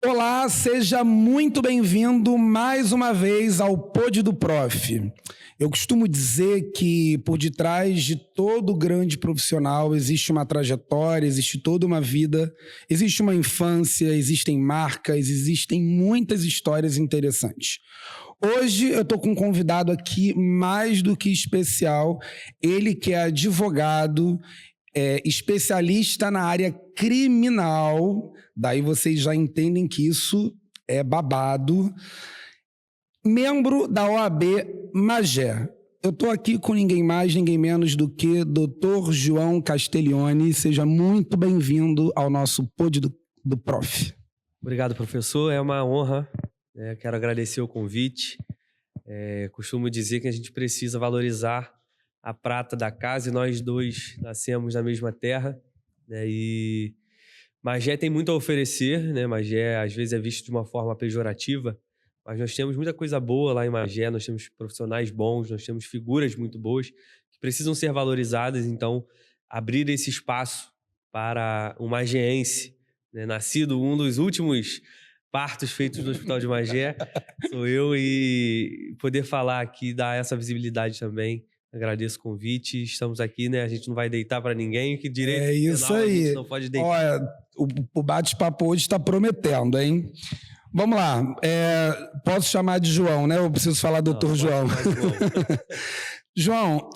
Olá, seja muito bem-vindo mais uma vez ao Pod do Prof. Eu costumo dizer que por detrás de todo grande profissional existe uma trajetória, existe toda uma vida, existe uma infância, existem marcas, existem muitas histórias interessantes. Hoje eu estou com um convidado aqui mais do que especial, ele que é advogado, especialista na área criminal, daí vocês já entendem que isso é babado, membro da OAB Magé. Eu estou aqui com ninguém mais, ninguém menos do que Dr. João Castiglione. Seja muito bem-vindo ao nosso Pod do Prof. Obrigado, professor. É uma honra. Quero agradecer o convite. Costumo dizer que a gente precisa valorizar a prata da casa e nós dois nascemos na mesma terra, né? E Magé tem muito a oferecer, né? Magé às vezes é visto de uma forma pejorativa, mas nós temos muita coisa boa lá em Magé, nós temos profissionais bons, nós temos figuras muito boas que precisam ser valorizadas. Então, abrir esse espaço para um magiense, né? Nascido um dos últimos partos feitos no Hospital de Magé, sou eu, e poder falar aqui, dar essa visibilidade também. Agradeço o convite, estamos aqui, né? A gente não vai deitar para ninguém, que direito é isso penal aí. A gente não pode deitar. Olha, o bate-papo hoje está prometendo, hein? Vamos lá, posso chamar de João, né? Eu preciso falar doutor João. João,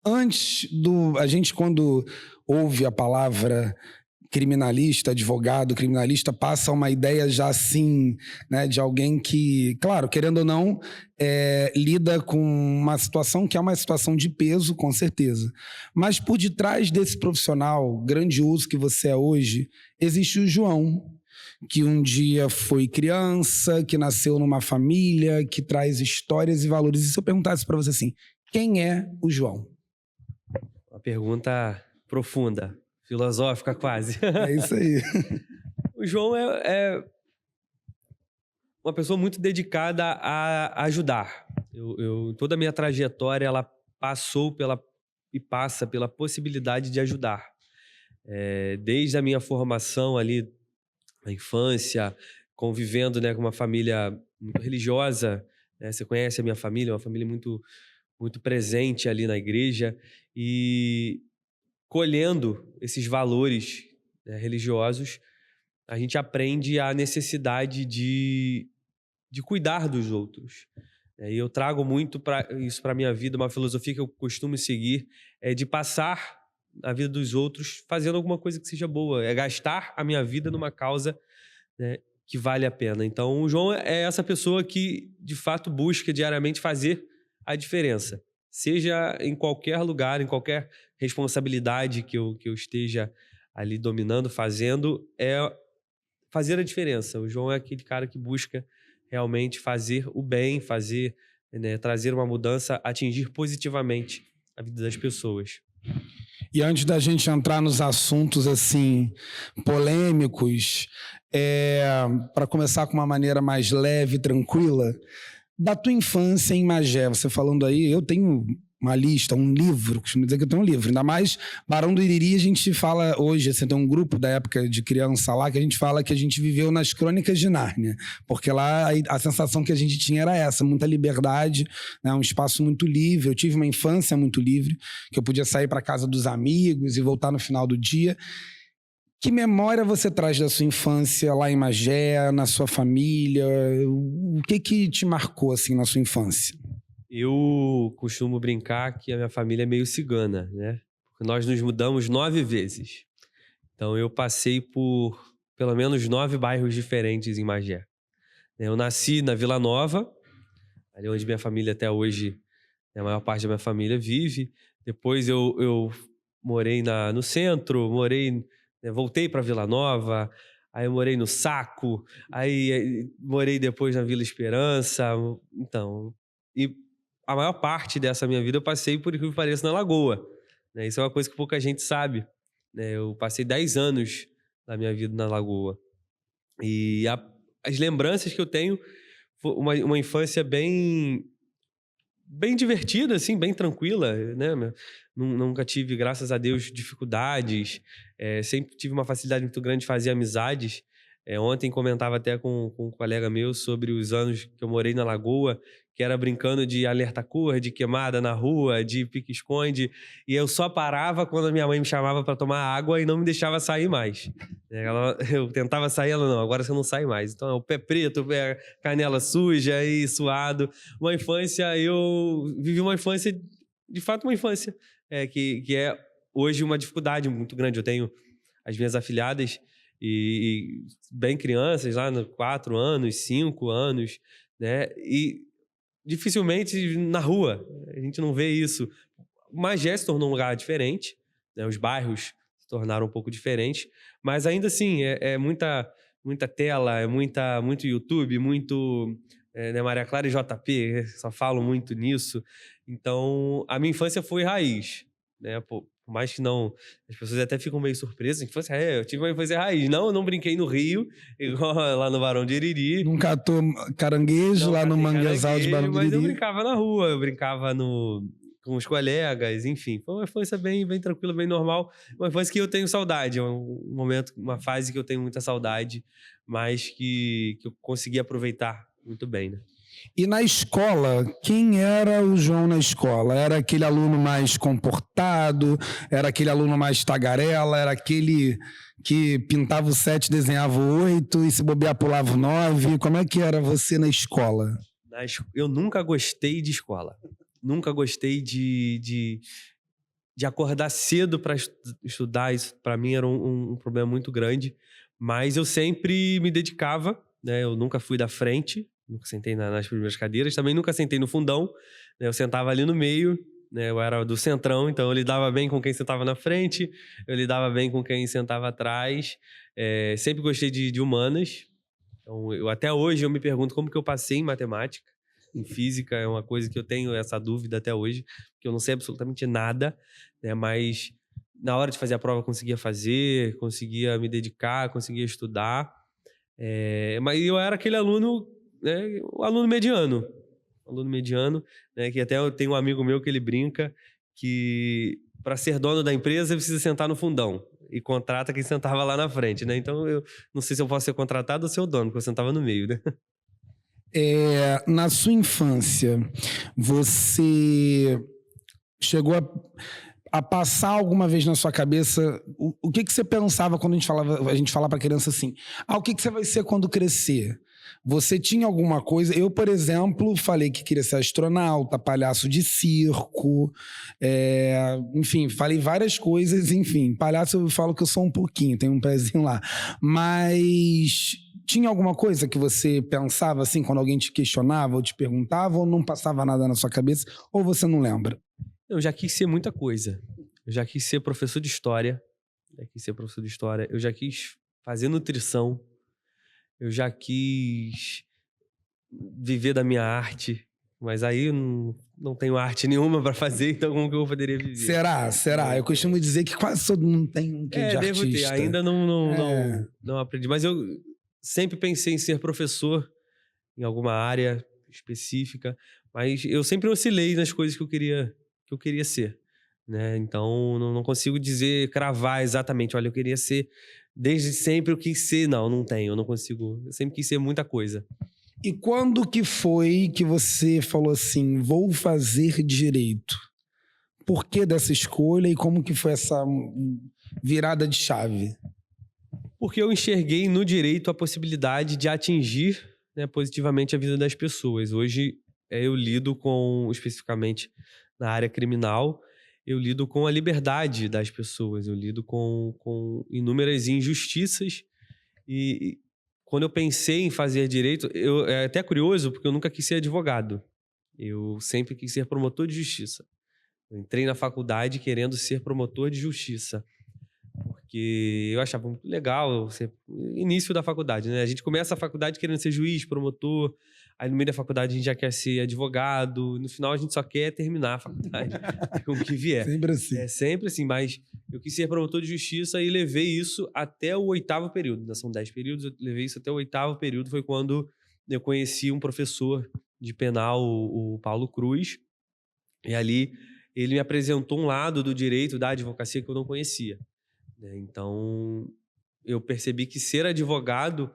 antes a gente quando ouve a palavra criminalista, advogado, criminalista, passa uma ideia já assim, né, de alguém que, claro, querendo ou não, lida com uma situação que é uma situação de peso, com certeza. Mas por detrás desse profissional grandioso que você é hoje, existe o João, que um dia foi criança, que nasceu numa família, que traz histórias e valores. E se eu perguntasse para você assim, quem é o João? Uma pergunta profunda. Filosófica quase. É isso aí. O João é uma pessoa muito dedicada a ajudar. Toda a minha trajetória ela passou e passa pela possibilidade de ajudar. Desde a minha formação ali na infância, convivendo, né, com uma família muito religiosa, né? Você conhece a minha família, uma família muito, muito presente ali na igreja, e colhendo esses valores, né, religiosos, a gente aprende a necessidade de cuidar dos outros. E eu trago muito isso para a minha vida, uma filosofia que eu costumo seguir, é de passar a vida dos outros fazendo alguma coisa que seja boa, é gastar a minha vida numa causa, né, que vale a pena. Então, o João é essa pessoa que, de fato, busca diariamente fazer a diferença. Seja em qualquer lugar, em qualquer responsabilidade que eu esteja ali dominando, fazendo, é fazer a diferença. O João é aquele cara que busca realmente fazer o bem, fazer, né, trazer uma mudança, atingir positivamente a vida das pessoas. E antes da gente entrar nos assuntos assim polêmicos, para começar com uma maneira mais leve, tranquila, da tua infância em Magé, você falando aí, eu tenho uma lista, um livro, costumo dizer que eu tenho um livro, ainda mais Barão do Iriri, a gente fala hoje, assim, tem um grupo da época de criança lá que a gente fala que a gente viveu nas Crônicas de Nárnia, porque lá a sensação que a gente tinha era essa, muita liberdade, né, um espaço muito livre. Eu tive uma infância muito livre, que eu podia sair para casa dos amigos e voltar no final do dia. Que memória você traz da sua infância lá em Magé, na sua família? O que te marcou assim na sua infância? Eu costumo brincar que a minha família é meio cigana, né? Porque nós nos mudamos 9 vezes. Então eu passei por pelo menos 9 bairros diferentes em Magé. Eu nasci na Vila Nova, ali onde minha família até hoje, a maior parte da minha família vive. Depois eu morei no centro, voltei para Vila Nova, aí eu morei no Saco, aí morei depois na Vila Esperança. Então, e a maior parte dessa minha vida eu passei, por incrível que pareça, na Lagoa, né? Isso é uma coisa que pouca gente sabe, né? Eu passei 10 anos da minha vida na Lagoa. E as lembranças que eu tenho, foi uma infância bem divertida, assim, bem tranquila, né? Nunca tive, graças a Deus, dificuldades. Sempre tive uma facilidade muito grande de fazer amizades. Ontem comentava até com um colega meu sobre os anos que eu morei na Lagoa, que era brincando de alerta-cor, de queimada na rua, de pique-esconde, e eu só parava quando a minha mãe me chamava para tomar água e não me deixava sair mais. Eu tentava sair, ela não, agora você não sai mais. Então, o pé preto, o pé canela suja e suado. Eu vivi uma infância, de fato uma infância, que é hoje uma dificuldade muito grande. Eu tenho as minhas afilhadas e bem crianças, lá no 4 anos, 5 anos, né? E dificilmente na rua a gente não vê isso. O Magé se tornou um lugar diferente, né? Os bairros se tornaram um pouco diferentes, mas ainda assim é muita tela, muito YouTube, né, Maria Clara e JP, só falo muito nisso. Então, a minha infância foi raiz, né? Por mais que não... As pessoas até ficam meio surpresas. Infância, eu tive uma infância raiz. Não, eu não brinquei no Rio, igual lá no Barão de Iriri. Não catou caranguejo Não lá no catei manguezal de Barão de mas eu Iriri? brincava na rua, eu brincava com os colegas, enfim. Foi uma infância bem tranquila, bem normal. Uma infância que eu tenho saudade. É um momento, uma fase que eu tenho muita saudade, mas que eu consegui aproveitar muito bem, né? E na escola, quem era o João na escola? Era aquele aluno mais comportado? Era aquele aluno mais tagarela? Era aquele que pintava o 7, desenhava o 8 e se bobear pulava o 9? Como é que era você na escola? Eu nunca gostei de escola. Nunca gostei de acordar cedo para estudar. Isso para mim era um problema muito grande. Mas eu sempre me dedicava, né? Eu nunca fui da frente, nunca sentei nas primeiras cadeiras, também nunca sentei no fundão, né? Eu sentava ali no meio, né? Eu era do centrão, então eu lidava bem com quem sentava na frente, eu lidava bem com quem sentava atrás. Sempre gostei de humanas. Então, até hoje eu me pergunto como que eu passei em matemática, em física. É uma coisa que eu tenho essa dúvida até hoje, que eu não sei absolutamente nada, né? Mas na hora de fazer a prova eu conseguia fazer, conseguia me dedicar, conseguia estudar. Mas eu era aquele aluno, né? O aluno mediano. Né? Que até eu tenho um amigo meu que ele brinca que para ser dono da empresa precisa sentar no fundão e contrata quem sentava lá na frente, né? Então eu não sei se eu posso ser contratado ou ser o dono, porque eu sentava no meio, né? Na sua infância, você chegou a passar alguma vez na sua cabeça o que você pensava quando a gente fala para criança assim, o que você vai ser quando crescer? Você tinha alguma coisa? Eu, por exemplo, falei que queria ser astronauta, palhaço de circo, enfim, falei várias coisas, enfim, palhaço eu falo que eu sou um pouquinho, tenho um pezinho lá, mas tinha alguma coisa que você pensava assim, quando alguém te questionava ou te perguntava, ou não passava nada na sua cabeça, ou você não lembra? Eu já quis ser muita coisa. Eu já quis ser professor de história. Eu já quis fazer nutrição. Eu já quis viver da minha arte. Mas aí eu não tenho arte nenhuma para fazer, então como que eu poderia viver? Será? Eu costumo dizer que quase todo mundo tem um quê de artista. Devo ter. Ainda não aprendi. Mas eu sempre pensei em ser professor em alguma área específica. Mas eu sempre oscilei nas coisas que eu queria ser, né? Então não consigo cravar exatamente, olha, eu queria ser, desde sempre eu quis ser, não tenho, eu não consigo, eu sempre quis ser muita coisa. E quando que foi que você falou assim, vou fazer direito? Por que dessa escolha e como que foi essa virada de chave? Porque eu enxerguei no direito a possibilidade de atingir, né, positivamente a vida das pessoas. Hoje eu lido especificamente na área criminal, eu lido com a liberdade das pessoas, eu lido com inúmeras injustiças e quando eu pensei em fazer direito, é até curioso porque eu nunca quis ser advogado, eu sempre quis ser promotor de justiça. Eu entrei na faculdade querendo ser promotor de justiça, porque eu achava muito legal ser início da faculdade, né? A gente começa a faculdade querendo ser juiz, promotor, aí no meio da faculdade a gente já quer ser advogado, no final a gente só quer terminar a faculdade, com o que vier. Sempre assim. É sempre assim, mas eu quis ser promotor de justiça e levei isso até o 8º período, né? São 10 períodos, eu levei isso até o 8º período, foi quando eu conheci um professor de penal, o Paulo Cruz, e ali ele me apresentou um lado do direito da advocacia que eu não conhecia. Então, eu percebi que ser advogado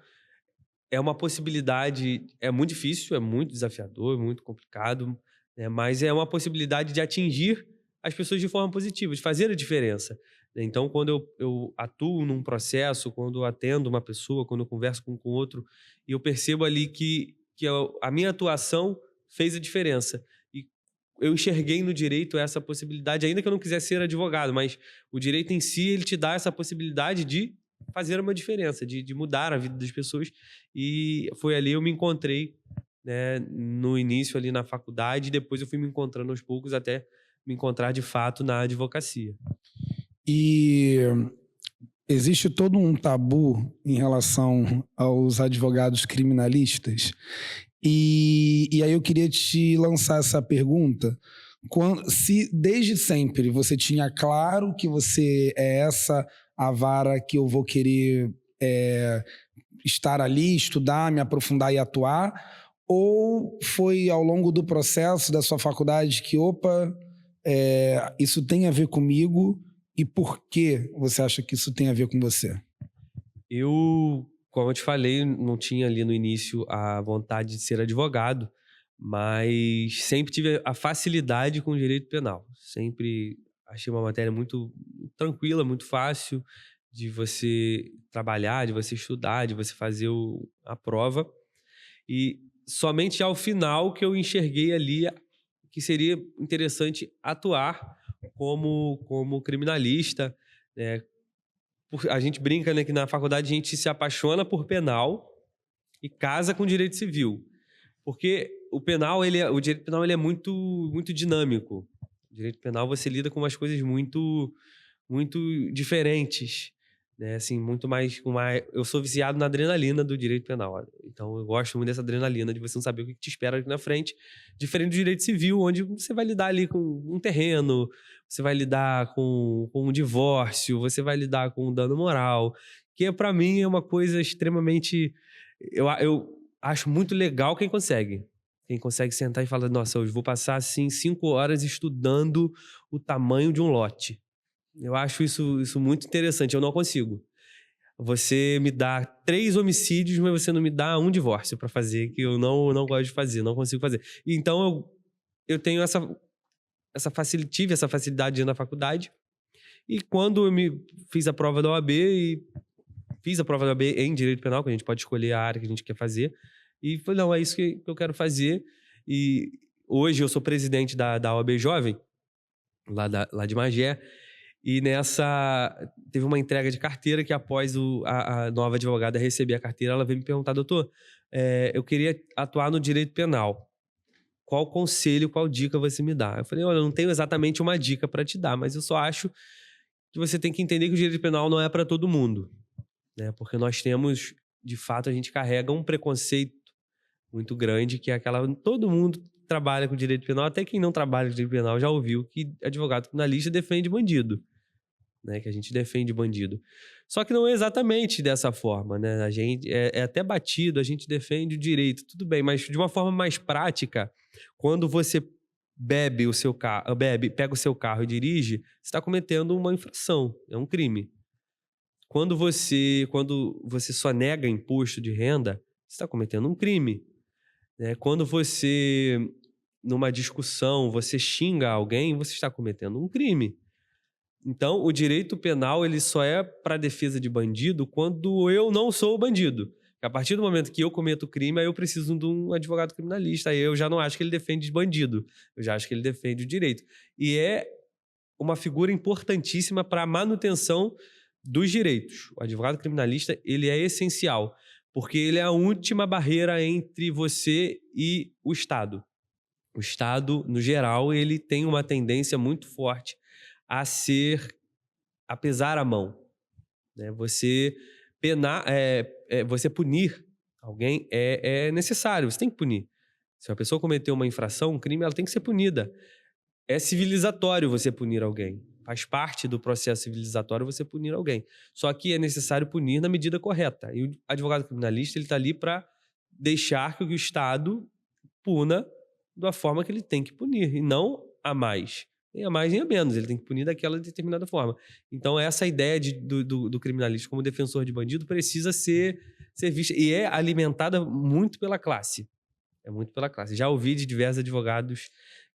é uma possibilidade, é muito difícil, é muito desafiador, é muito complicado, né? Mas é uma possibilidade de atingir as pessoas de forma positiva, de fazer a diferença, né? Então, quando eu atuo num processo, quando eu atendo uma pessoa, quando eu converso com outro, e eu percebo ali que a minha atuação fez a diferença. E eu enxerguei no direito essa possibilidade, ainda que eu não quisesse ser advogado, mas o direito em si, ele te dá essa possibilidade de fazer uma diferença, de mudar a vida das pessoas. E foi ali eu me encontrei, né, no início ali na faculdade, e depois eu fui me encontrando aos poucos até me encontrar de fato na advocacia. E existe todo um tabu em relação aos advogados criminalistas. E aí eu queria te lançar essa pergunta. Se desde sempre você tinha claro que você é essa a vara que eu vou querer estar ali, estudar, me aprofundar e atuar, ou foi ao longo do processo da sua faculdade que, isso tem a ver comigo, e por que você acha que isso tem a ver com você? Como eu te falei, não tinha ali no início a vontade de ser advogado, mas sempre tive a facilidade com o direito penal. Sempre achei uma matéria muito tranquila, muito fácil de você trabalhar, de você estudar, de você fazer a prova. E somente ao final que eu enxerguei ali que seria interessante atuar como criminalista, né? A gente brinca, né, que na faculdade a gente se apaixona por penal e casa com direito civil. Porque o direito penal ele é muito, muito dinâmico. O direito penal você lida com umas coisas muito, muito diferentes, né? Assim, muito mais, eu sou viciado na adrenalina do direito penal. Então eu gosto muito dessa adrenalina de você não saber o que te espera aqui na frente, diferente do direito civil, onde você vai lidar ali com um terreno, você vai lidar com um divórcio, você vai lidar com um dano moral, que para mim é uma coisa extremamente... Eu acho muito legal quem consegue. Quem consegue sentar e falar, nossa, hoje vou passar assim 5 horas estudando o tamanho de um lote. Eu acho isso muito interessante. Eu não consigo. Você me dá 3 homicídios, mas você não me dá um divórcio para fazer, que eu não gosto de fazer, não consigo fazer. Então eu tenho tive essa facilidade na faculdade. E quando eu fiz a prova da OAB, em Direito Penal, que a gente pode escolher a área que a gente quer fazer, e falei, não, é isso que eu quero fazer. E hoje eu sou presidente da OAB Jovem, lá de Magé, e teve uma entrega de carteira que após a nova advogada receber a carteira, ela veio me perguntar, doutor, eu queria atuar no direito penal. Qual conselho, qual dica você me dá? Eu falei, olha, eu não tenho exatamente uma dica para te dar, mas eu só acho que você tem que entender que o direito penal não é para todo mundo, né? Porque nós temos, de fato, a gente carrega um preconceito muito grande, que é todo mundo trabalha com direito penal, até quem não trabalha com direito penal já ouviu que advogado criminalista defende bandido, né? Que a gente defende bandido. Só que não é exatamente dessa forma, né? A gente é até batido, a gente defende o direito, tudo bem, mas de uma forma mais prática, quando você pega o seu carro e dirige, você está cometendo uma infração, é um crime. Quando você só nega imposto de renda, você está cometendo um crime, né? Quando você, numa discussão, você xinga alguém, você está cometendo um crime. Então, o direito penal ele só é para defesa de bandido quando eu não sou o bandido. A partir do momento que eu cometo crime, aí eu preciso de um advogado criminalista. Aí eu já não acho que ele defende bandido. Eu já acho que ele defende o direito. E é uma figura importantíssima para a manutenção dos direitos. O advogado criminalista ele é essencial, porque ele é a última barreira entre você e o Estado. O Estado, no geral, ele tem uma tendência muito forte a pesar a mão, né? Você punir alguém é necessário, você tem que punir. Se uma pessoa cometeu uma infração, um crime, ela tem que ser punida. É civilizatório você punir alguém. Faz parte do processo civilizatório você punir alguém. Só que é necessário punir na medida correta. E o advogado criminalista ele está ali para deixar que o Estado puna da forma que ele tem que punir, e não a mais. nem a mais nem a menos. Ele tem que punir daquela determinada forma. Então, essa ideia do criminalista como defensor de bandido precisa ser vista. E é alimentada muito pela classe. É muito pela classe. Já ouvi de diversos advogados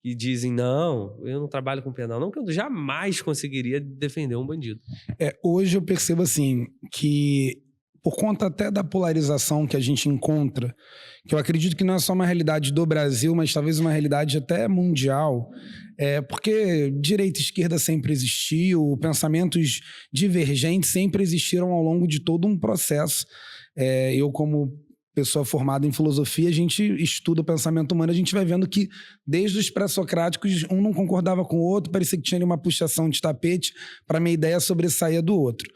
que dizem, não, eu não trabalho com penal. Não, que eu jamais conseguiria defender um bandido. Hoje eu percebo assim, que por conta até da polarização que a gente encontra, que eu acredito que não é só uma realidade do Brasil, mas talvez uma realidade até mundial, porque direita e esquerda sempre existiu, pensamentos divergentes sempre existiram ao longo de todo um processo. Eu, como pessoa formada em filosofia, a gente estuda o pensamento humano, a gente vai vendo que desde os pré-socráticos um não concordava com o outro, parecia que tinha uma puxação de tapete para a minha ideia sobressair do outro.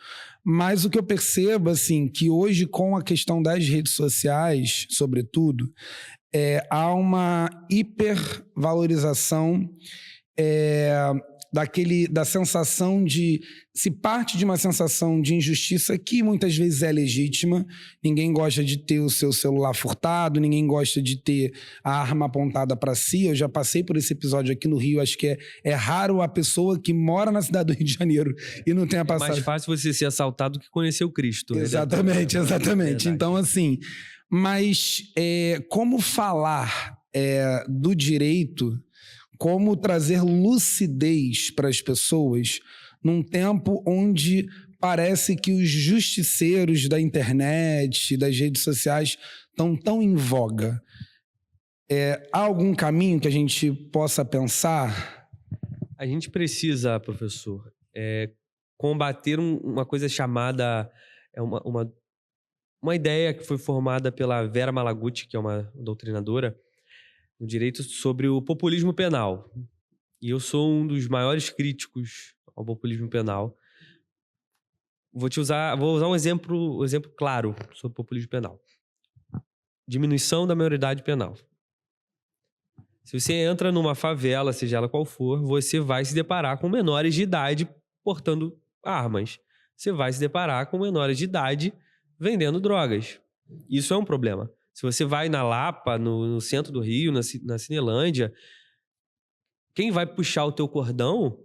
Mas o que eu percebo, assim, que hoje com a questão das redes sociais, sobretudo, há uma hipervalorização da sensação de... Se parte de uma sensação de injustiça que muitas vezes é legítima, ninguém gosta de ter o seu celular furtado, ninguém gosta de ter a arma apontada para si. Eu já passei por esse episódio aqui no Rio, acho que é raro a pessoa que mora na cidade do Rio de Janeiro e não tenha passado... É mais fácil você ser assaltado do que conhecer o Cristo. Exatamente, exatamente. Então, assim, mas como falar do direito, como trazer lucidez para as pessoas num tempo onde parece que os justiceiros da internet, das redes sociais, estão tão em voga. Há algum caminho que a gente possa pensar? A gente precisa, professor, combater uma coisa chamada... uma ideia que foi formada pela Vera Malaguti, que é uma doutrinadora no direito, sobre o populismo penal. E eu sou um dos maiores críticos ao populismo penal. Vou usar um exemplo claro sobre populismo penal. Diminuição da maioridade penal. Se você entra numa favela, seja ela qual for, você vai se deparar com menores de idade portando armas. Você vai se deparar com menores de idade vendendo drogas. Isso é um problema. Se você vai na Lapa, no centro do Rio, na Cinelândia, quem vai puxar o teu cordão,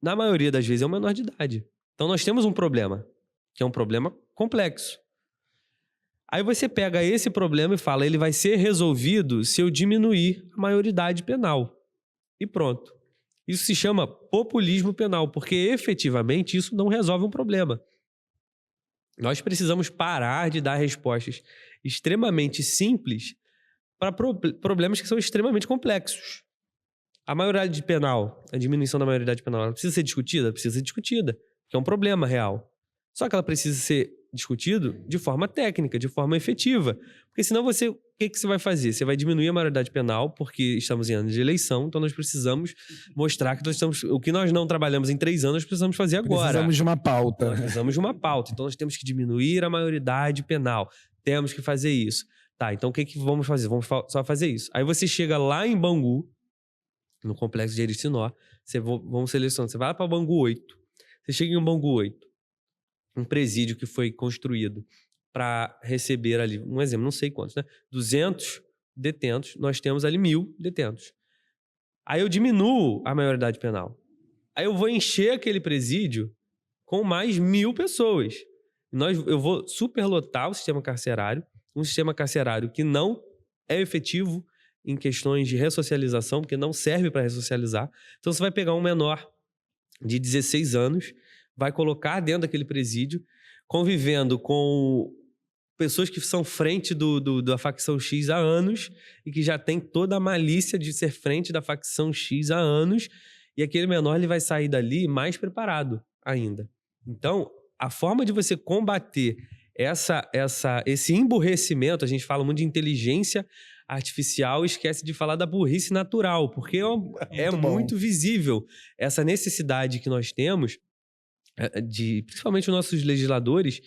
na maioria das vezes, é um menor de idade. Então nós temos um problema, que é um problema complexo. Aí você pega esse problema e fala, ele vai ser resolvido se eu diminuir a maioridade penal. E pronto. Isso se chama populismo penal, porque efetivamente isso não resolve um problema. Nós precisamos parar de dar respostas extremamente simples para problemas que são extremamente complexos. A maioridade penal, a diminuição da maioridade penal, ela precisa ser discutida? Precisa ser discutida, que é um problema real. Só que ela precisa ser discutida de forma técnica, de forma efetiva. Porque senão o que você vai fazer? Você vai diminuir a maioridade penal, porque estamos em ano de eleição, então nós precisamos mostrar que o que nós não trabalhamos em 3 anos, nós precisamos fazer agora. Precisamos de uma pauta. Nós precisamos de uma pauta. Então nós temos que diminuir a maioridade penal. Temos que fazer isso. Tá, então o que vamos fazer? Vamos só fazer isso. Aí você chega lá em Bangu, no complexo de Ericinó, vamos selecionar. Você vai lá para Bangu 8. Você chega em Bangu 8, um presídio que foi construído para receber ali, um exemplo, não sei quantos, né? 200 detentos, nós temos ali 1.000 detentos. Aí eu diminuo a maioridade penal. Aí eu vou encher aquele presídio com mais 1.000 pessoas. Eu vou superlotar o sistema carcerário, um sistema carcerário que não é efetivo em questões de ressocialização, porque não serve para ressocializar. Então você vai pegar um menor de 16 anos, vai colocar dentro daquele presídio, convivendo com pessoas que são frente da facção X há anos e que já tem toda a malícia de ser frente da facção X há anos, e aquele menor ele vai sair dali mais preparado ainda. Então, a forma de você combater esse emburrecimento, a gente fala muito de inteligência artificial e esquece de falar da burrice natural, porque é muito visível essa necessidade que nós temos, principalmente os nossos legisladores,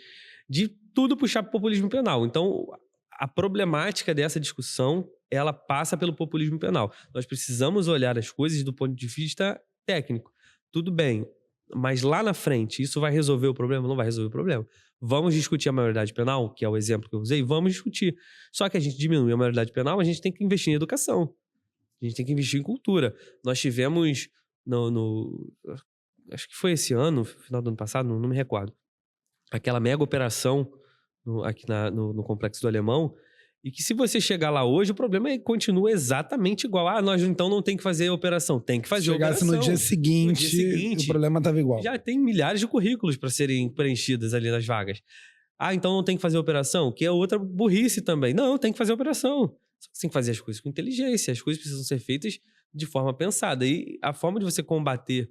de tudo puxar para o populismo penal. Então, a problemática dessa discussão, ela passa pelo populismo penal. Nós precisamos olhar as coisas do ponto de vista técnico. Tudo bem, mas lá na frente, isso vai resolver o problema? Não vai resolver o problema. Vamos discutir a maioridade penal, que é o exemplo que eu usei? Vamos discutir. Só que a gente diminui a maioridade penal, a gente tem que investir em educação. A gente tem que investir em cultura. Nós tivemos acho que foi esse ano, final do ano passado, não me recordo. Aquela mega operação aqui no Complexo do Alemão, e que se você chegar lá hoje, o problema é que continua exatamente igual. Nós então não tem que fazer a operação. Tem que fazer a operação. Se no dia seguinte, o problema estava igual. Já tem milhares de currículos para serem preenchidos ali nas vagas. Então não tem que fazer a operação? Que é outra burrice também. Não, tem que fazer a operação. Você tem que fazer as coisas com inteligência. As coisas precisam ser feitas de forma pensada. E a forma de você combater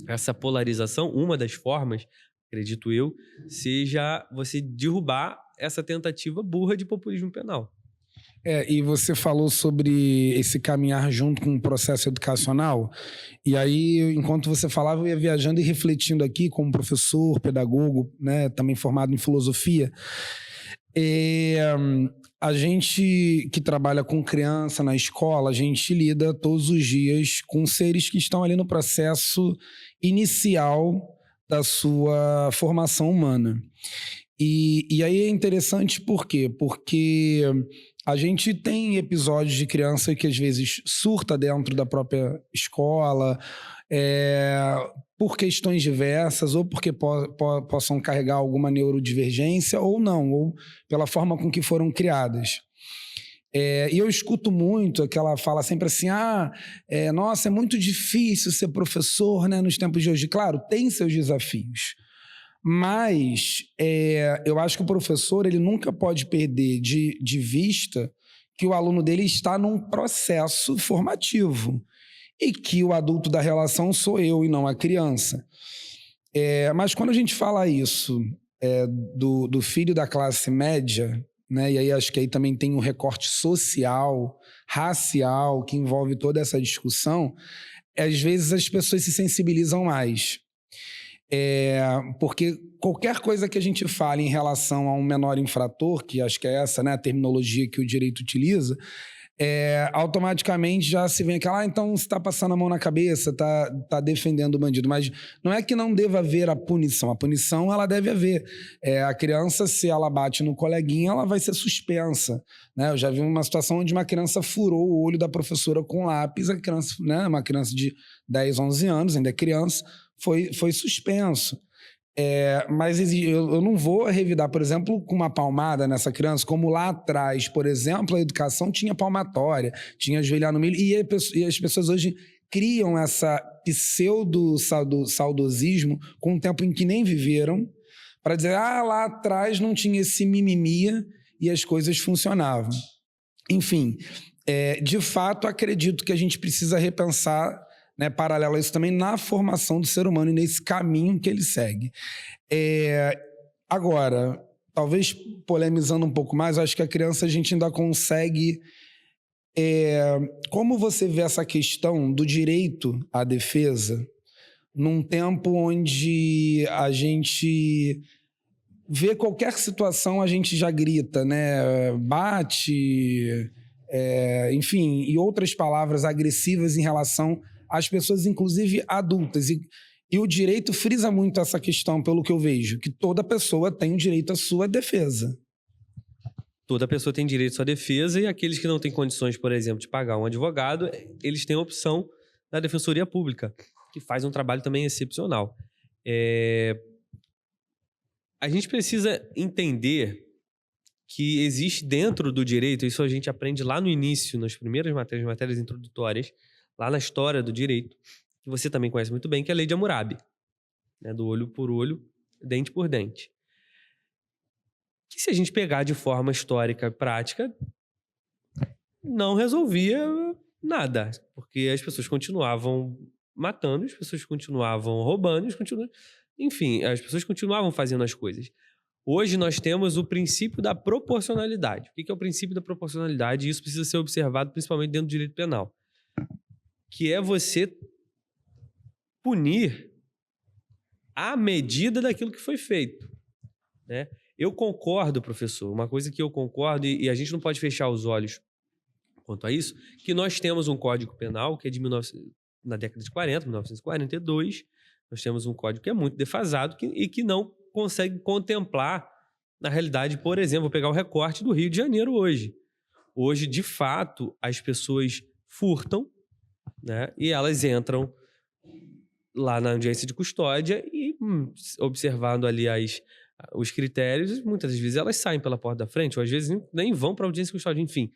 essa polarização, uma das formas, acredito eu, seja você derrubar essa tentativa burra de populismo penal. E você falou sobre esse caminhar junto com o processo educacional, e aí, enquanto você falava, eu ia viajando e refletindo aqui como professor, pedagogo, né, também formado em filosofia. A gente que trabalha com criança na escola, a gente lida todos os dias com seres que estão ali no processo inicial da sua formação humana. E aí é interessante por quê? Porque a gente tem episódios de criança que às vezes surta dentro da própria escola, por questões diversas, ou porque possam carregar alguma neurodivergência, ou não, ou pela forma com que foram criadas. E eu escuto muito que ela fala sempre assim, nossa, é muito difícil ser professor, né, nos tempos de hoje. Claro, tem seus desafios, mas eu acho que o professor ele nunca pode perder de vista que o aluno dele está num processo formativo e que o adulto da relação sou eu e não a criança. Mas quando a gente fala isso do filho da classe média, né, e aí acho que aí também tem um recorte social, racial, que envolve toda essa discussão, às vezes as pessoas se sensibilizam mais. Porque qualquer coisa que a gente fale em relação a um menor infrator, que acho que é essa, né, a terminologia que o direito utiliza, automaticamente já se vem aquela, então você está passando a mão na cabeça, tá defendendo o bandido. Mas não é que não deva haver a punição ela deve haver. A criança, se ela bate no coleguinha, ela vai ser suspensa, né? Eu já vi uma situação onde uma criança furou o olho da professora com lápis, a criança, né, uma criança de 10, 11 anos, ainda é criança, foi suspenso. Mas eu não vou revidar, por exemplo, com uma palmada nessa criança, como lá atrás, por exemplo, a educação tinha palmatória, tinha ajoelhar no milho, e as pessoas hoje criam essa pseudo-saudosismo com um tempo em que nem viveram, para dizer, lá atrás não tinha esse mimimi e as coisas funcionavam. Enfim, de fato, acredito que a gente precisa repensar, né, paralelo a isso também, na formação do ser humano e nesse caminho que ele segue. Agora, talvez polemizando um pouco mais, acho que a criança a gente ainda consegue... como você vê essa questão do direito à defesa num tempo onde a gente vê qualquer situação, a gente já grita, né? Bate, enfim, e outras palavras agressivas em relação às pessoas, inclusive adultas. E o direito frisa muito essa questão, pelo que eu vejo, que toda pessoa tem o direito à sua defesa. Toda pessoa tem direito à sua defesa, e aqueles que não têm condições, por exemplo, de pagar um advogado, eles têm a opção da Defensoria Pública, que faz um trabalho também excepcional. A gente precisa entender que existe dentro do direito, isso a gente aprende lá no início, nas primeiras matérias introdutórias, lá na história do direito, que você também conhece muito bem, que é a Lei de Hammurabi, né, do olho por olho, dente por dente. Que se a gente pegar de forma histórica e prática, não resolvia nada, porque as pessoas continuavam matando, as pessoas continuavam roubando, enfim, as pessoas continuavam fazendo as coisas. Hoje nós temos o princípio da proporcionalidade. O que é o princípio da proporcionalidade? E isso precisa ser observado principalmente dentro do direito penal, que é você punir à medida daquilo que foi feito, né? Eu concordo, professor, uma coisa que eu concordo, e a gente não pode fechar os olhos quanto a isso, que nós temos um Código Penal que é na década de 40, 1942, nós temos um código que é muito defasado e que não consegue contemplar, na realidade, por exemplo, vou pegar o recorte do Rio de Janeiro hoje. Hoje, de fato, as pessoas furtam, né, e elas entram lá na audiência de custódia e observando ali os critérios, muitas vezes elas saem pela porta da frente, ou às vezes nem vão para a audiência de custódia, enfim.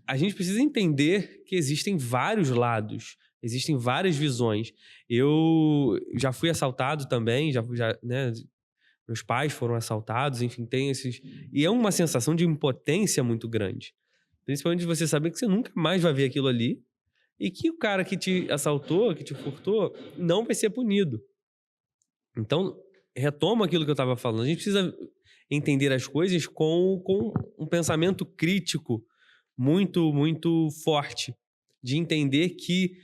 A gente precisa entender que existem vários lados, existem várias visões. Eu já fui assaltado também, né, meus pais foram assaltados, enfim, tem esses... E é uma sensação de impotência muito grande. Principalmente de você saber que você nunca mais vai ver aquilo ali e que o cara que te assaltou, que te furtou, não vai ser punido. Então, retoma aquilo que eu estava falando. A gente precisa entender as coisas com um pensamento crítico muito, muito forte. De entender que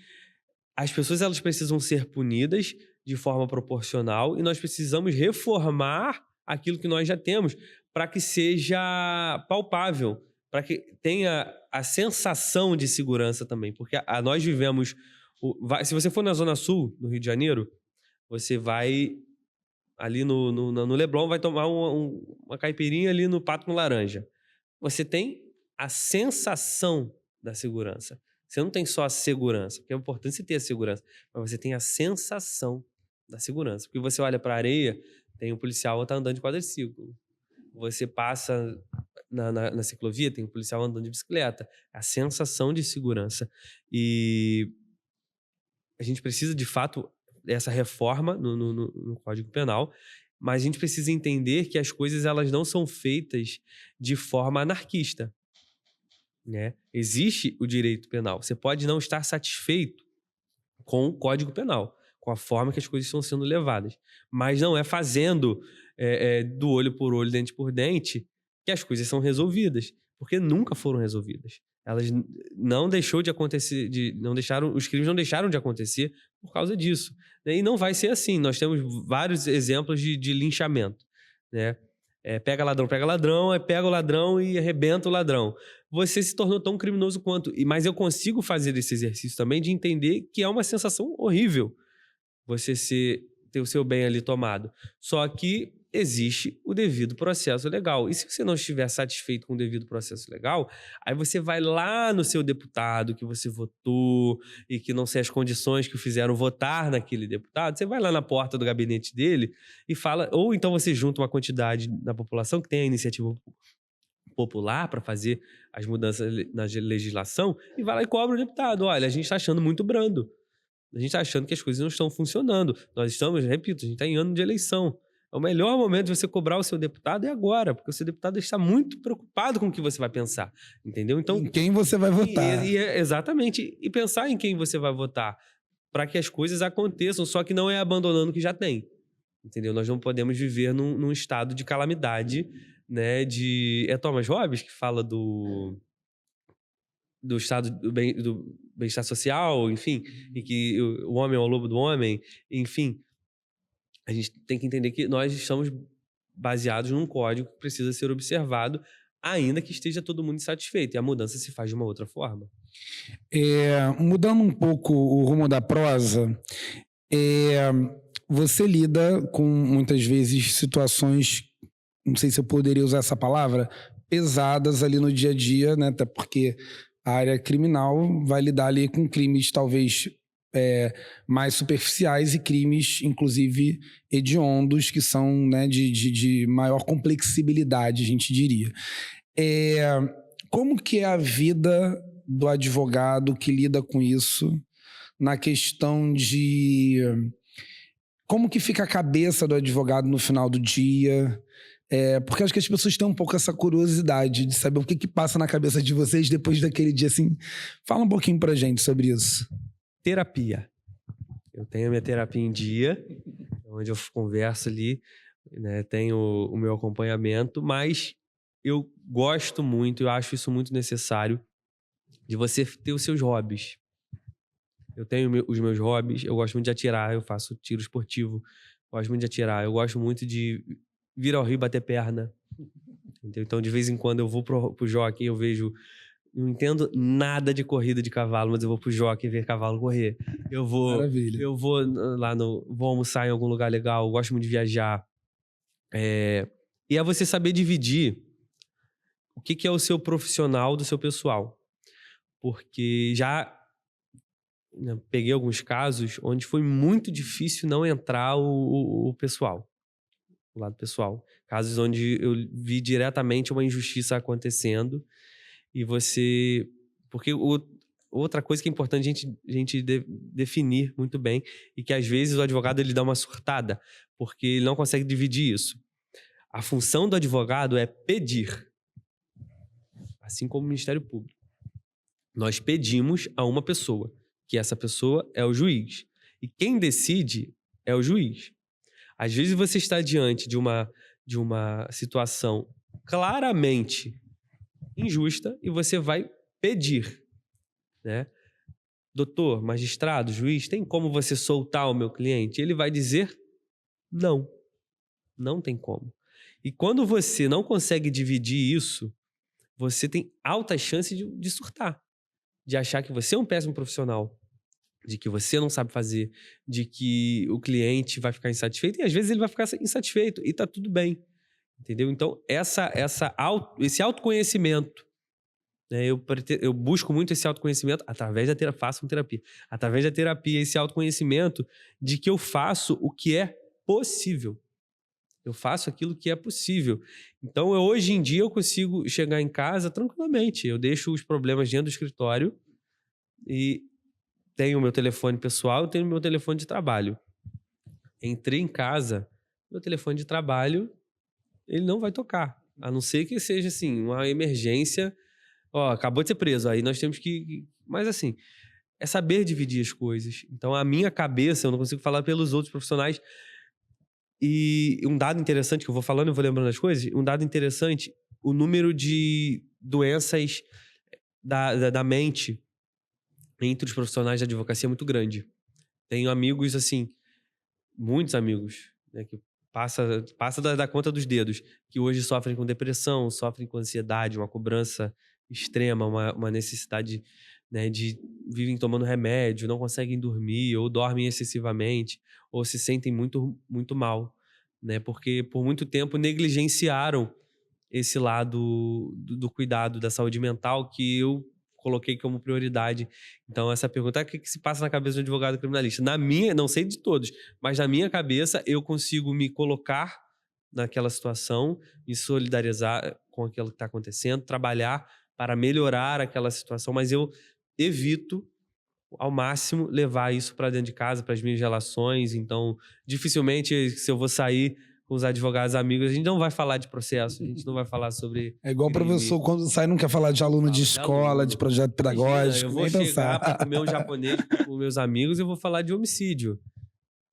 as pessoas elas precisam ser punidas de forma proporcional e nós precisamos reformar aquilo que nós já temos para que seja palpável, para que tenha a sensação de segurança também. Porque nós vivemos... se você for na Zona Sul, no Rio de Janeiro, você vai ali no Leblon, vai tomar uma caipirinha ali no Pato com Laranja. Você tem a sensação da segurança. Você não tem só a segurança, porque é importante você ter a segurança, mas você tem a sensação da segurança. Porque você olha para a areia, tem um policial que está andando de quadriciclo. Você passa na ciclovia, tem um policial andando de bicicleta. A sensação de segurança. E a gente precisa, de fato, dessa reforma no Código Penal, mas a gente precisa entender que as coisas elas não são feitas de forma anarquista. Né? Existe o direito penal. Você pode não estar satisfeito com o Código Penal, com a forma que as coisas estão sendo levadas. Mas não é fazendo do olho por olho, dente por dente, que as coisas são resolvidas. Porque nunca foram resolvidas. Elas não deixou de acontecer, os crimes não deixaram de acontecer por causa disso. E não vai ser assim. Nós temos vários exemplos de linchamento. Né? Pega ladrão, pega o ladrão e arrebenta o ladrão. Você se tornou tão criminoso quanto. Mas eu consigo fazer esse exercício também de entender que é uma sensação horrível você ter o seu bem ali tomado. Só que existe o devido processo legal. E se você não estiver satisfeito com o devido processo legal, aí você vai lá no seu deputado que você votou e que não sei as condições que o fizeram votar naquele deputado, você vai lá na porta do gabinete dele e fala, ou então você junta uma quantidade da população que tem a iniciativa popular para fazer as mudanças na legislação e vai lá e cobra o deputado. Olha, a gente está achando muito brando. A gente está achando que as coisas não estão funcionando. Nós estamos, repito, a gente está em ano de eleição. O melhor momento de você cobrar o seu deputado é agora, porque o seu deputado está muito preocupado com o que você vai pensar, entendeu? Então, em quem você vai votar. Exatamente. E pensar em quem você vai votar, para que as coisas aconteçam, só que não é abandonando o que já tem, entendeu? Nós não podemos viver num estado de calamidade, né? É Thomas Hobbes que fala do estado do bem-estar social, enfim, e que o homem é o lobo do homem, enfim. A gente tem que entender que nós estamos baseados num código que precisa ser observado, ainda que esteja todo mundo insatisfeito. E a mudança se faz de uma outra forma. Mudando um pouco o rumo da prosa, você lida com, muitas vezes, situações, não sei se eu poderia usar essa palavra, pesadas ali no dia a dia, né? Até porque a área criminal vai lidar ali com crimes, talvez... mais superficiais e crimes, inclusive, hediondos, que são, né, de maior complexibilidade, a gente diria. Como que é a vida do advogado que lida com isso, na questão de... Como que fica a cabeça do advogado no final do dia? Porque acho que as pessoas têm um pouco essa curiosidade de saber o que passa na cabeça de vocês depois daquele dia, assim. Fala um pouquinho pra gente sobre isso. Terapia. Eu tenho a minha terapia em dia, onde eu converso ali, né, tenho o meu acompanhamento, mas eu gosto muito, eu acho isso muito necessário, de você ter os seus hobbies. Eu tenho os meus hobbies, eu gosto muito de atirar, eu faço tiro esportivo, gosto muito de atirar, eu gosto muito de vir ao rio e bater perna. Então, de vez em quando eu vou pro jockey, eu vejo... Não entendo nada de corrida de cavalo, mas eu vou pro jockey ver cavalo correr. Maravilha. Eu vou lá vou almoçar em algum lugar legal, eu gosto muito de viajar. E é você saber dividir o que é o seu profissional do seu pessoal. Porque já né, peguei alguns casos onde foi muito difícil não entrar o pessoal, o lado pessoal. Casos onde eu vi diretamente uma injustiça acontecendo e você... Porque outra coisa que é importante a gente definir muito bem e que às vezes o advogado ele dá uma surtada porque ele não consegue dividir isso. A função do advogado é pedir, assim como o Ministério Público. Nós pedimos a uma pessoa, que essa pessoa é o juiz. E quem decide é o juiz. Às vezes você está diante de uma situação claramente injusta e você vai pedir, né? Doutor, magistrado, juiz, tem como você soltar o meu cliente? Ele vai dizer não. Não tem como. E quando você não consegue dividir isso, você tem altas chances de surtar. De achar que você é um péssimo profissional, de que você não sabe fazer, de que o cliente vai ficar insatisfeito, e às vezes ele vai ficar insatisfeito, e tá tudo bem, entendeu? Então, esse autoconhecimento, né, eu busco muito esse autoconhecimento através da terapia, faço terapia, através da terapia, esse autoconhecimento de que eu faço o que é possível. Eu faço aquilo que é possível. Então, hoje em dia, eu consigo chegar em casa tranquilamente. Eu deixo os problemas dentro do escritório e tenho o meu telefone pessoal e tenho o meu telefone de trabalho. Entrei em casa, meu telefone de trabalho, ele não vai tocar. A não ser que seja, assim, uma emergência. Ó, acabou de ser preso, aí nós temos que... Mas, assim, é saber dividir as coisas. Então, a minha cabeça, eu não consigo falar pelos outros profissionais. E um dado interessante que eu vou falando, eu vou lembrando as coisas. Um dado interessante, o número de doenças da mente entre os profissionais de advocacia é muito grande. Tenho amigos, assim, muitos amigos, né, que passa da conta dos dedos, que hoje sofrem com depressão, sofrem com ansiedade, uma cobrança extrema, uma necessidade, né, vivem tomando remédio, não conseguem dormir, ou dormem excessivamente, ou se sentem muito, muito mal, né, porque por muito tempo negligenciaram esse lado do cuidado da saúde mental que eu coloquei como prioridade. Então, essa pergunta, o que se passa na cabeça do advogado criminalista? Na minha, não sei de todos, mas na minha cabeça, eu consigo me colocar naquela situação, me solidarizar com aquilo que está acontecendo, trabalhar para melhorar aquela situação, mas eu evito, ao máximo, levar isso para dentro de casa, para as minhas relações. Então, dificilmente, se eu vou sair com os advogados amigos, a gente não vai falar de processo, a gente não vai falar sobre... É igual o professor, quando sai, não quer falar de aluno de escola, de projeto pedagógico. Eu vou chegar para comer um japonês com meus amigos e eu vou falar de homicídio.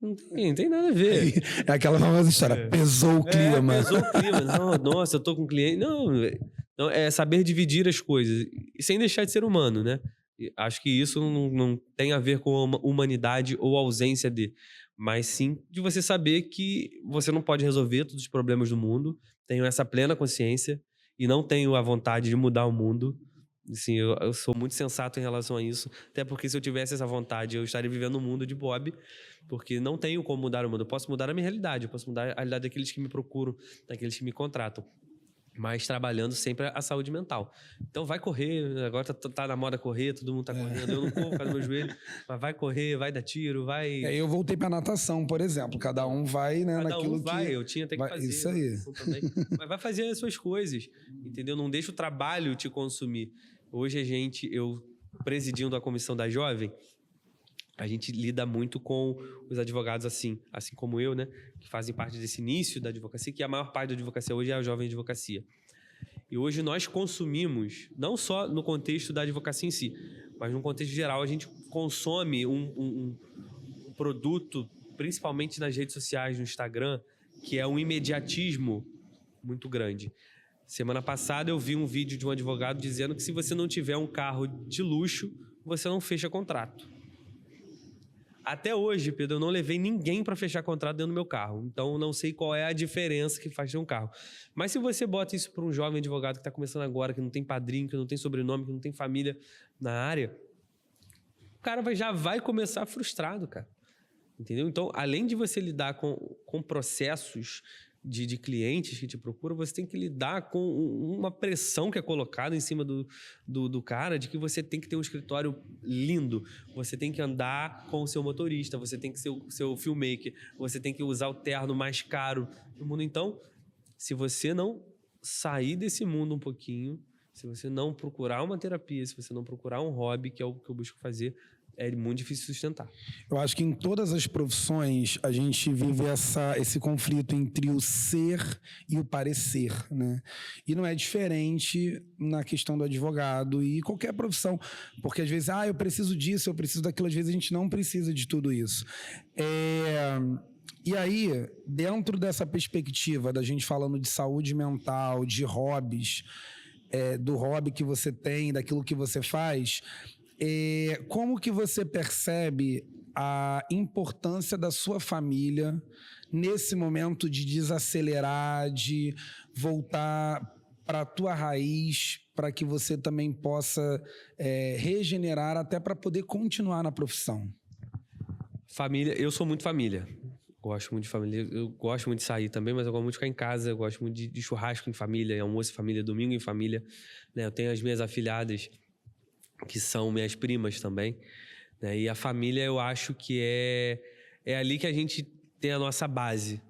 Não tem nada a ver. É aquela famosa história, pesou o clima. Pesou o clima. Não, nossa, eu tô com um cliente... Não, é saber dividir as coisas, sem deixar de ser humano, né? Acho que isso não tem a ver com a humanidade ou ausência de... Mas sim de você saber que você não pode resolver todos os problemas do mundo. Tenho essa plena consciência e não tenho a vontade de mudar o mundo. Assim, eu sou muito sensato em relação a isso. Até porque se eu tivesse essa vontade, eu estaria vivendo um mundo de Bob. Porque não tenho como mudar o mundo. Eu posso mudar a minha realidade. Eu posso mudar a realidade daqueles que me procuram, daqueles que me contratam. Mas trabalhando sempre a saúde mental. Então vai correr, agora tá na moda correr, todo mundo tá correndo, eu não corro por causa do meu joelho, mas vai correr, vai dar tiro, vai... Eu voltei pra natação, por exemplo, cada um vai, né, naquilo que... Eu tinha até que fazer. Isso aí. Mas vai fazer as suas coisas, entendeu? Não deixa o trabalho te consumir. Hoje eu presidindo a comissão da Jovem, a gente lida muito com os advogados assim como eu, né? Que fazem parte desse início da advocacia, que a maior parte da advocacia hoje é a jovem advocacia. E hoje nós consumimos, não só no contexto da advocacia em si, mas no contexto geral, a gente consome um produto, principalmente nas redes sociais, no Instagram, que é um imediatismo muito grande. Semana passada eu vi um vídeo de um advogado dizendo que se você não tiver um carro de luxo, você não fecha contrato. Até hoje, Pedro, eu não levei ninguém para fechar contrato dentro do meu carro. Então, não sei qual é a diferença que faz ter um carro. Mas se você bota isso para um jovem advogado que está começando agora, que não tem padrinho, que não tem sobrenome, que não tem família na área, o cara já vai começar frustrado, cara. Entendeu? Então, além de você lidar com processos de clientes que te procuram, você tem que lidar com uma pressão que é colocada em cima do cara, de que você tem que ter um escritório lindo, você tem que andar com o seu motorista, você tem que ser o seu filmmaker, você tem que usar o terno mais caro do mundo. Então, se você não sair desse mundo um pouquinho, se você não procurar uma terapia, se você não procurar um hobby, que é o que eu busco fazer, é muito difícil sustentar. Eu acho que em todas as profissões a gente vive esse conflito entre o ser e o parecer, né? E não é diferente na questão do advogado e qualquer profissão, porque às vezes, eu preciso disso, eu preciso daquilo, às vezes a gente não precisa de tudo isso. E aí, dentro dessa perspectiva da gente falando de saúde mental, de hobbies, do hobby que você tem, daquilo que você faz, como que você percebe a importância da sua família nesse momento de desacelerar, de voltar para a tua raiz, para que você também possa regenerar até para poder continuar na profissão? Família, eu sou muito família. Gosto muito de família. Eu gosto muito de sair também, mas eu gosto muito de ficar em casa. Eu gosto muito de churrasco em família, almoço em família, domingo em família. Né? Eu tenho as minhas afilhadas, que são minhas primas também. Né? E a família, eu acho que é ali que a gente tem a nossa base,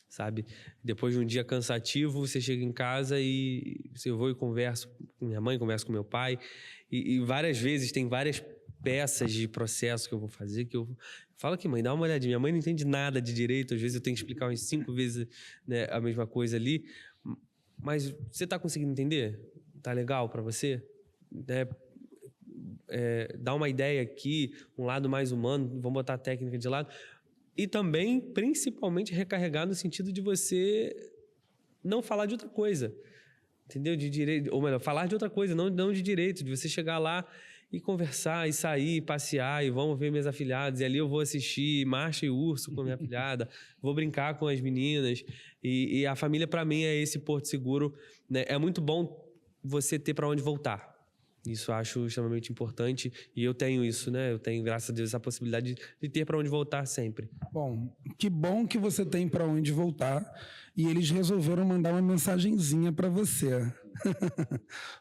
sabe? Depois de um dia cansativo, você chega em casa e eu vou e converso com minha mãe, converso com meu pai. E várias vezes tem várias peças de processo que eu vou fazer, que eu falo aqui, mãe, dá uma olhadinha. Minha mãe não entende nada de direito, às vezes eu tenho que explicar umas 5 vezes, né, a mesma coisa ali. Mas você está conseguindo entender? Tá legal para você? Dá uma ideia aqui, um lado mais humano, vamos botar a técnica de lado. E também, principalmente, recarregar no sentido de você não falar de outra coisa. Entendeu? De direito, ou melhor, falar de outra coisa, não de direito, de você chegar lá e conversar, e sair, passear, e vamos ver minhas afilhadas, e ali eu vou assistir Marcha e Urso com a minha afilhada, vou brincar com as meninas, e a família, para mim, é esse porto seguro, né? É muito bom você ter para onde voltar. Isso eu acho extremamente importante, e eu tenho isso, né? Eu tenho, graças a Deus, essa possibilidade de ter para onde voltar sempre. Bom que você tem para onde voltar, e eles resolveram mandar uma mensagenzinha para você.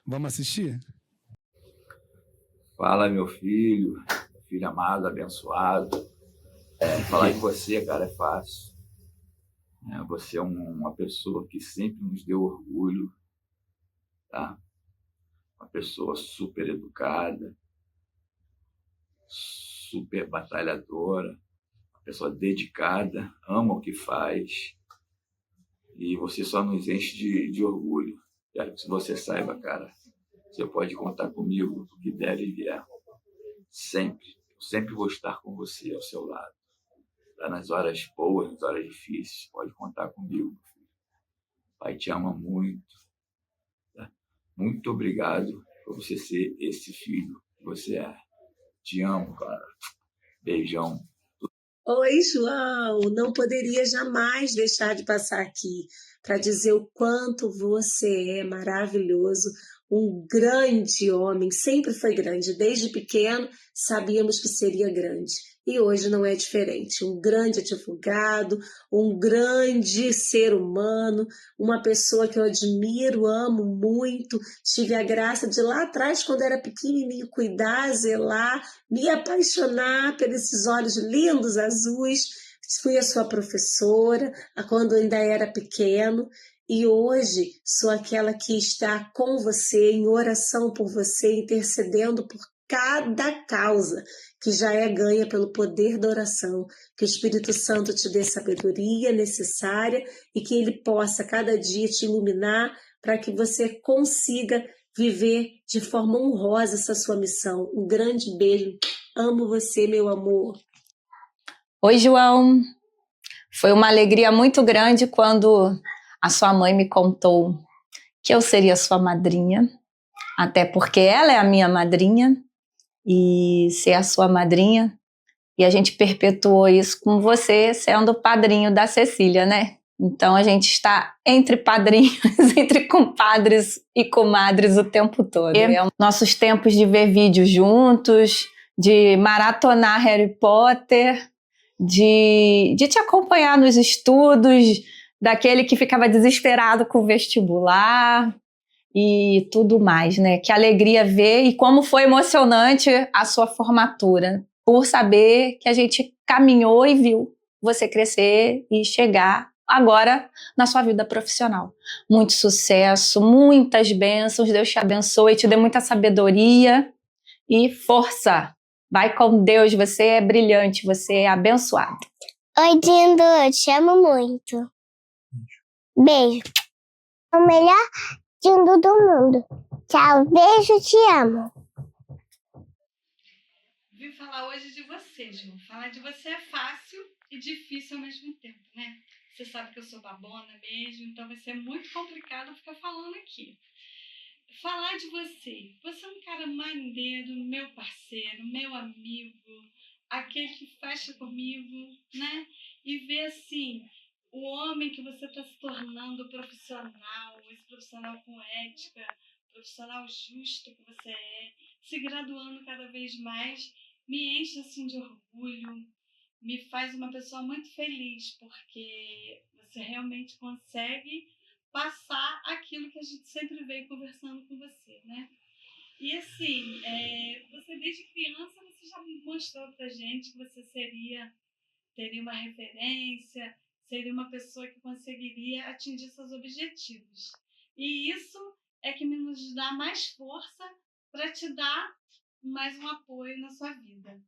Vamos assistir? Fala, meu filho amado, abençoado. Falar de você, cara, é fácil. Você é uma pessoa que sempre nos deu orgulho, tá? Uma pessoa super educada, super batalhadora, uma pessoa dedicada, ama o que faz, e você só nos enche de orgulho. Quero que você saiba, cara, você pode contar comigo o que der e vier. Sempre vou estar com você ao seu lado. Tá? Nas horas boas, nas horas difíceis, pode contar comigo, meu filho. O pai te ama muito. Tá? Muito obrigado por você ser esse filho que você é. Te amo, cara. Beijão. Oi, João. Não poderia jamais deixar de passar aqui para dizer o quanto você é maravilhoso, um grande homem, sempre foi grande, desde pequeno sabíamos que seria grande. E hoje não é diferente, um grande advogado, um grande ser humano, uma pessoa que eu admiro, amo muito, tive a graça de lá atrás, quando era pequenininho, cuidar, zelar, me apaixonar por esses olhos lindos, azuis. Fui a sua professora quando ainda era pequeno, e hoje sou aquela que está com você, em oração por você, intercedendo por cada causa que já é ganha pelo poder da oração. Que o Espírito Santo te dê sabedoria necessária e que ele possa cada dia te iluminar para que você consiga viver de forma honrosa essa sua missão. Um grande beijo. Amo você, meu amor. Oi, João. Foi uma alegria muito grande quando a sua mãe me contou que eu seria sua madrinha, até porque ela é a minha madrinha, e ser a sua madrinha, e a gente perpetuou isso com você sendo o padrinho da Cecília, né? Então a gente está entre padrinhos, entre compadres e comadres o tempo todo. Nossos tempos de ver vídeos juntos, de maratonar Harry Potter, de te acompanhar nos estudos, daquele que ficava desesperado com o vestibular e tudo mais, né? Que alegria ver e como foi emocionante a sua formatura, por saber que a gente caminhou e viu você crescer e chegar agora na sua vida profissional. Muito sucesso, muitas bênçãos, Deus te abençoe, te dê muita sabedoria e força. Vai com Deus, você é brilhante, você é abençoado. Oi, Dindo, eu te amo muito. Beijo. O melhor Dindo do mundo. Tchau, beijo, te amo. Vim falar hoje de você, Ju. Falar de você é fácil e difícil ao mesmo tempo, né? Você sabe que eu sou babona mesmo, então vai ser muito complicado ficar falando aqui. Falar de você. Você é um cara maneiro, meu parceiro, meu amigo, aquele que fecha comigo, né? E ver assim, o homem que você está se tornando profissional, esse profissional com ética, profissional justo que você é, se graduando cada vez mais, me enche assim de orgulho, me faz uma pessoa muito feliz, porque você realmente consegue passar aquilo que a gente sempre veio conversando com você, né? E assim, você desde criança, você já mostrou pra gente que você teria uma referência, seria uma pessoa que conseguiria atingir seus objetivos. E isso é que nos dá mais força para te dar mais um apoio na sua vida.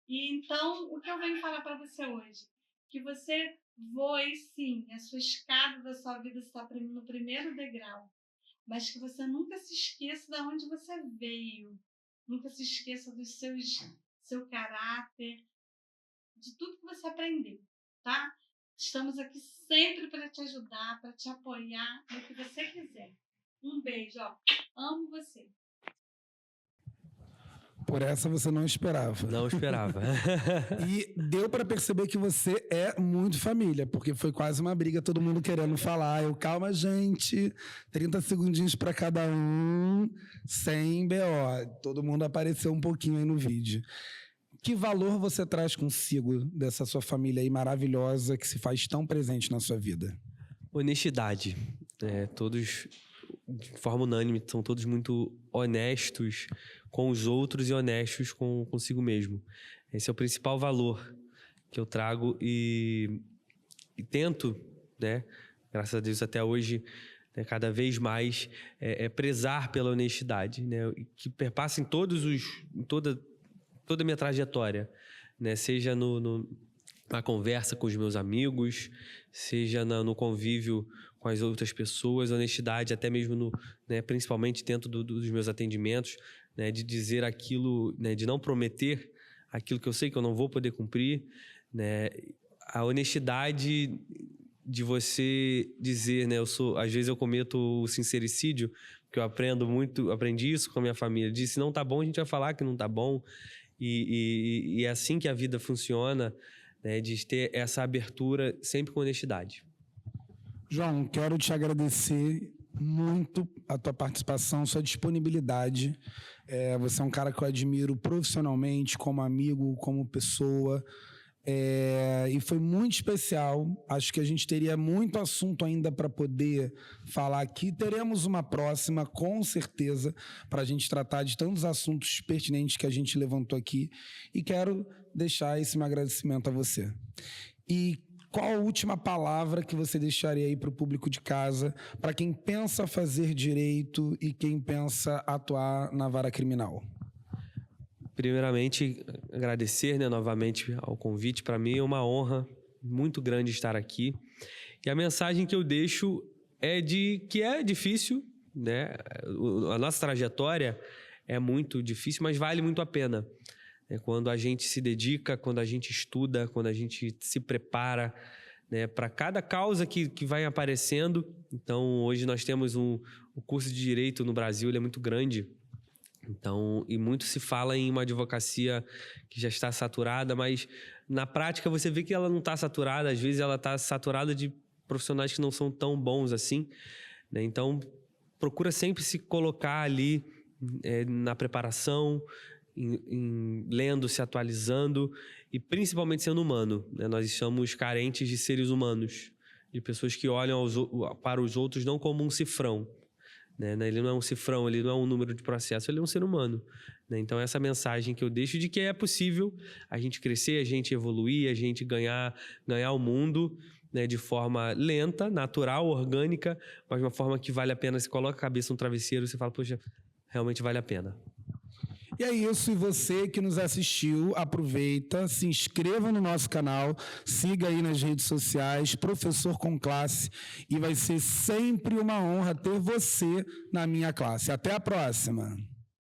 E então, o que eu venho falar para você hoje? Que você voe, sim, a sua escada da sua vida está no primeiro degrau, mas que você nunca se esqueça de onde você veio, nunca se esqueça do seu caráter, de tudo que você aprendeu, tá? Estamos aqui sempre para te ajudar, para te apoiar no que você quiser. Um beijo, ó. Amo você. Por essa você não esperava. Não esperava. E deu pra perceber que você é muito família, porque foi quase uma briga, todo mundo querendo falar. Calma, gente, 30 segundinhos pra cada um, sem BO. Todo mundo apareceu um pouquinho aí no vídeo. Que valor você traz consigo dessa sua família aí maravilhosa que se faz tão presente na sua vida? Honestidade. Todos, de forma unânime, são todos muito honestos com os outros e honestos consigo mesmo. Esse é o principal valor que eu trago e tento, né, graças a Deus até hoje, né, cada vez mais prezar pela honestidade, né, que perpassa em toda a minha trajetória, né, seja na conversa com os meus amigos, seja no convívio com as outras pessoas, honestidade até mesmo né, principalmente dentro dos meus atendimentos, né, de dizer aquilo, né, de não prometer aquilo que eu sei que eu não vou poder cumprir, né, a honestidade de você dizer, né, às vezes eu cometo o sincericídio, porque eu aprendi isso com a minha família, disse não tá bom, a gente vai falar que não tá bom, e é assim que a vida funciona, né, de ter essa abertura sempre com honestidade. João, quero te agradecer muito a tua participação, sua disponibilidade. Você é um cara que eu admiro profissionalmente, como amigo, como pessoa. E foi muito especial. Acho que a gente teria muito assunto ainda para poder falar aqui. Teremos uma próxima, com certeza, para a gente tratar de tantos assuntos pertinentes que a gente levantou aqui. E quero deixar esse meu agradecimento a você. E qual a última palavra que você deixaria aí para o público de casa, para quem pensa fazer direito e quem pensa atuar na vara criminal? Primeiramente, agradecer, né, novamente ao convite. Para mim é uma honra muito grande estar aqui. E a mensagem que eu deixo é de que é difícil, né? A nossa trajetória é muito difícil, mas vale muito a pena. Quando a gente se dedica, quando a gente estuda, quando a gente se prepara, né, para cada causa que vai aparecendo. Então, hoje nós temos o curso de Direito no Brasil, ele é muito grande. Então, e muito se fala em uma advocacia que já está saturada, mas na prática você vê que ela não está saturada, às vezes ela está saturada de profissionais que não são tão bons assim, né? Então, procura sempre se colocar ali na preparação, lendo, se atualizando e principalmente sendo humano, né? Nós estamos carentes de seres humanos, de pessoas que olham para os outros não como um cifrão, né? Ele não é um cifrão, ele não é um número de processo, ele é um ser humano, né? Então essa mensagem que eu deixo de que é possível a gente crescer, a gente evoluir, a gente ganhar o mundo, né, de forma lenta, natural, orgânica, mas de uma forma que vale a pena. Você coloca a cabeça no travesseiro e você fala, poxa, realmente vale a pena. E é isso, e você que nos assistiu, aproveita, se inscreva no nosso canal, siga aí nas redes sociais, Professor com Classe, e vai ser sempre uma honra ter você na minha classe. Até a próxima!